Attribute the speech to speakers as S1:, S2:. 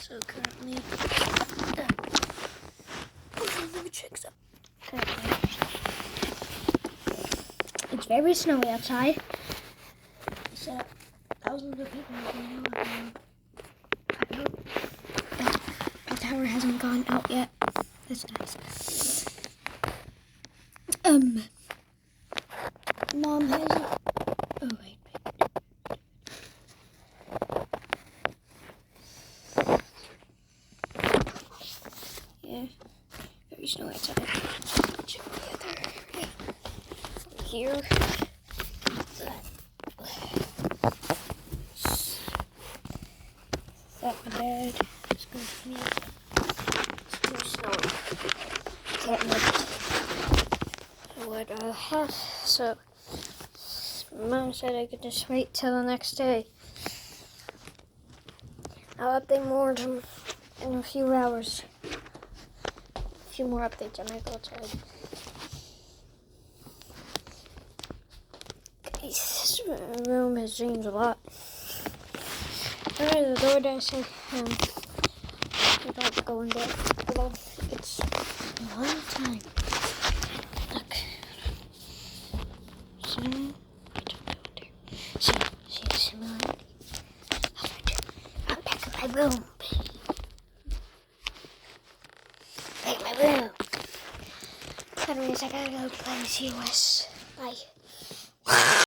S1: So currently, let me check that. It's very snowy outside. So thousands of people are going out. I hope that my tower hasn't gone out yet. That's nice. Mom has. Oh wait. Yeah, very snowy outside. Check the other area. From here. That my bed is going to be. It's too snowy. Can't lift what I have. So Mom said I could just wait till the next day. I'll update more in a few hours. A few more updates. I might go outside. This room has changed a lot. The door that I said without going there. Although it's a long time. Look. So don't go there. See the similarity? I'll back in my room. Back in my room. That means I gotta go play COS. Bye.